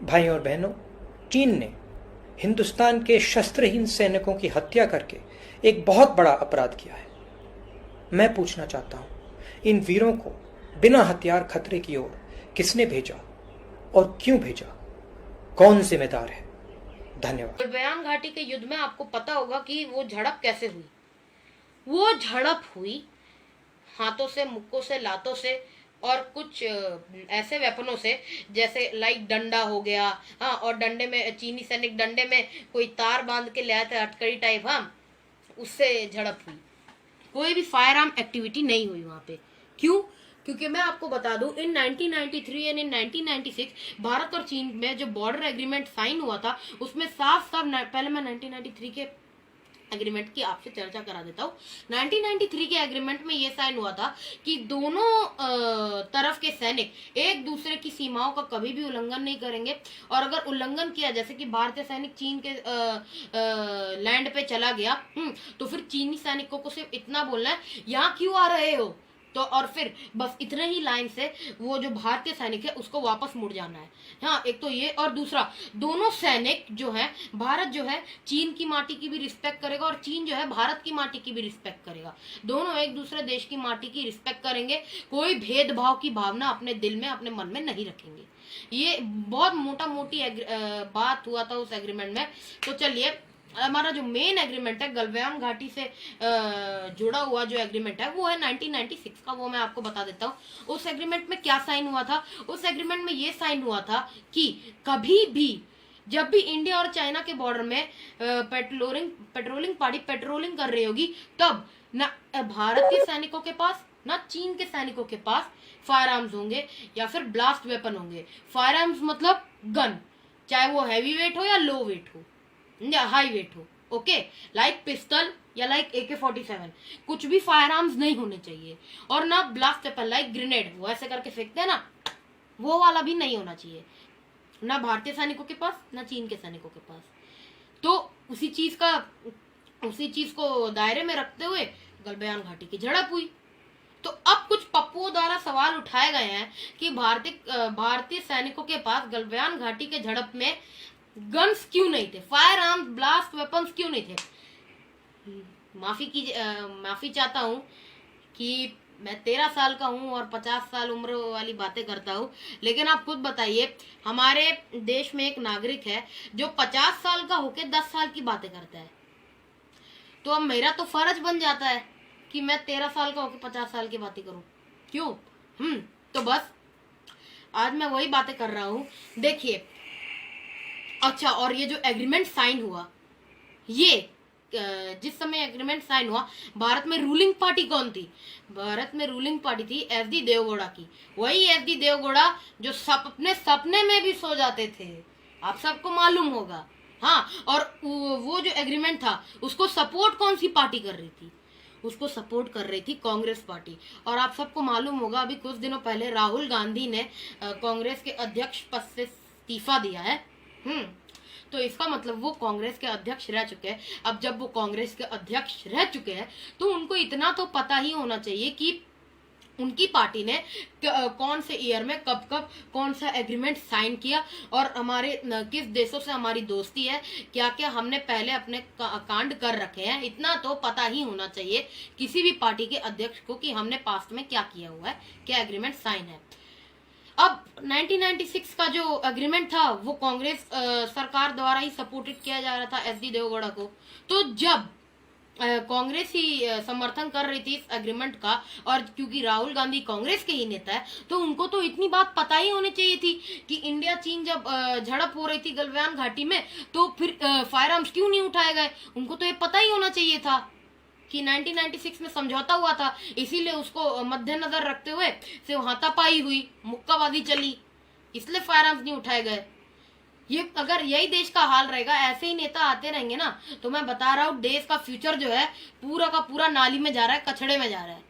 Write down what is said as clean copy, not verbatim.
भाइयों और बहनों, चीन ने हिंदुस्तान के शस्त्रहीन सैनिकों की हत्या करके एक बहुत बड़ा अपराध किया है। मैं पूछना चाहता हूं, इन वीरों को बिना हथियार खतरे की ओर किसने भेजा और क्यों भेजा? कौन जिम्मेदार है? धन्यवाद। गलवान घाटी के युद्ध में आपको पता होगा कि वो झड़प कैसे हुई। वो झड़प हुई हाथों से, मुक्कों से, लातों से और कुछ ऐसे वेपनों से जैसे लाइक डंडा हो गया। हाँ, और डंडे में चीनी सैनिक डंडे में कोई तार बांध के ले आए थे, हटकड़ी टाइप। हाँ, उससे झड़प हुई। कोई भी फायर आर्म एक्टिविटी नहीं हुई वहां पे। क्यों? क्योंकि मैं आपको बता दूं, इन 1993 एंड इन 1996 भारत और चीन में जो बॉर्डर एग्रीमेंट साइन हुआ था उसमें साफ साफ, पहले मैं 1993 के एग्रीमेंट की आपसे चर्चा करा देता हूँ। 1993 के एग्रीमेंट में ये साइन हुआ था कि दोनों तरफ के सैनिक एक दूसरे की सीमाओं का कभी भी उल्लंघन नहीं करेंगे, और अगर उल्लंघन किया, जैसे कि भारतीय सैनिक चीन के लैंड पे चला गया, तो फिर चीनी सैनिकों को सिर्फ इतना बोलना है, यहाँ क्यों आ रहे हो, तो और फिर बस इतने ही लाइन से वो जो भारतीय सैनिक है उसको वापस मुड़ जाना है। हाँ, एक तो ये, और दूसरा, दोनों सैनिक जो है, भारत जो है चीन की माटी की भी रिस्पेक्ट करेगा और चीन जो है भारत की माटी की भी रिस्पेक्ट करेगा। दोनों एक दूसरे देश की माटी की रिस्पेक्ट करेंगे, कोई भेदभाव की भावना अपने दिल में, अपने मन में नहीं रखेंगे। ये बहुत मोटा मोटी बात हुआ था उस एग्रीमेंट में। तो चलिए, हमारा जो मेन एग्रीमेंट है गलवान घाटी से जुड़ा हुआ जो एग्रीमेंट है वो है 1996 का, वो मैं आपको बता देता हूँ। उस एग्रीमेंट में क्या साइन हुआ था? उस एग्रीमेंट में ये साइन हुआ था कि कभी भी जब भी इंडिया और चाइना के बॉर्डर में पेट्रोलिंग पार्टी पेट्रोलिंग कर रही होगी, तब ना भारत के सैनिकों के पास ना चीन के सैनिकों के पास फायर आर्म्स होंगे या फिर ब्लास्ट वेपन होंगे। फायर आर्म्स मतलब गन, चाहे वो हैवी वेट हो या लो वेट हो या हाई वेट हो, ओके, लाइक पिस्टल या लाइक AK-47, कुछ भी फायर आर्म्स नहीं होने चाहिए। और ना ब्लास्ट वेपन लाइक ग्रेनेड, वो ऐसे करके फेंकते हैं ना, वो वाला भी नहीं होना चाहिए, ना भारतीय सैनिकों के पास ना चीन के सैनिकों के पास। तो उसी चीज को दायरे में रखते हुए गलवान घाटी की झड़प हुई। तो अब कुछ पप्पुओं द्वारा सवाल उठाए गए हैं कि भारतीय सैनिकों के पास गलवान घाटी के झड़प में गन्स क्यों नहीं थे, फायर आर्म्स, ब्लास्ट वेपन्स क्यों नहीं थे। माफी चाहता हूँ कि मैं 13 साल का हूँ और 50 साल उम्र वाली बातें करता हूँ, लेकिन आप खुद बताइए, हमारे देश में एक नागरिक है जो 50 साल का होके 10 साल की बातें करता है, तो अब मेरा तो फर्ज बन जाता है कि मैं 13 साल का होके 50 साल की बातें करूं। क्यों? तो बस आज मैं वही बातें कर रहा हूँ। देखिए, अच्छा, और ये जो एग्रीमेंट साइन हुआ, ये जिस समय एग्रीमेंट साइन हुआ, भारत में रूलिंग पार्टी कौन थी? भारत में रूलिंग पार्टी थी SD देवगौड़ा की। वही SD देवगौड़ा जो अपने सपने में भी सो जाते थे, आप सबको मालूम होगा। हाँ, और वो जो एग्रीमेंट था उसको सपोर्ट कौन सी पार्टी कर रही थी? उसको सपोर्ट कर रही थी कांग्रेस पार्टी। और आप सबको मालूम होगा, अभी कुछ दिनों पहले राहुल गांधी ने कांग्रेस के अध्यक्ष पद से इस्तीफा दिया है। तो इसका मतलब वो कांग्रेस के अध्यक्ष रह चुके हैं। अब जब वो कांग्रेस के अध्यक्ष रह चुके हैं तो उनको इतना तो पता ही होना चाहिए कि उनकी पार्टी ने कौन से ईयर में कब कब कौन सा एग्रीमेंट साइन किया, और हमारे किस देशों से हमारी दोस्ती है, क्या क्या हमने पहले अपने कांड कर रखे हैं। इतना तो पता ही होना चाहिए किसी भी पार्टी के अध्यक्ष को कि हमने पास्ट में क्या किया हुआ है, क्या एग्रीमेंट साइन है। अब 1996 का जो एग्रीमेंट था वो कांग्रेस सरकार द्वारा ही सपोर्टेड किया जा रहा था SD देवगौड़ा को। तो जब कांग्रेस ही समर्थन कर रही थी इस एग्रीमेंट का, और क्योंकि राहुल गांधी कांग्रेस के ही नेता है, तो उनको तो इतनी बात पता ही होनी चाहिए थी कि इंडिया चीन जब झड़प हो रही थी गलवान घाटी में, तो फिर फायर आर्म्स क्यों नहीं उठाए गए। उनको तो ये पता ही होना चाहिए था कि 1996 में समझौता हुआ था, इसीलिए उसको मद्देनजर रखते हुए सिर्फ हाथापाई हुई, मुक्काबाजी चली, इसलिए फायर आर्म्स नहीं उठाए गए। ये अगर यही देश का हाल रहेगा, ऐसे ही नेता आते रहेंगे ना, तो मैं बता रहा हूँ देश का फ्यूचर जो है पूरा का पूरा नाली में जा रहा है, कचड़े में जा रहा है।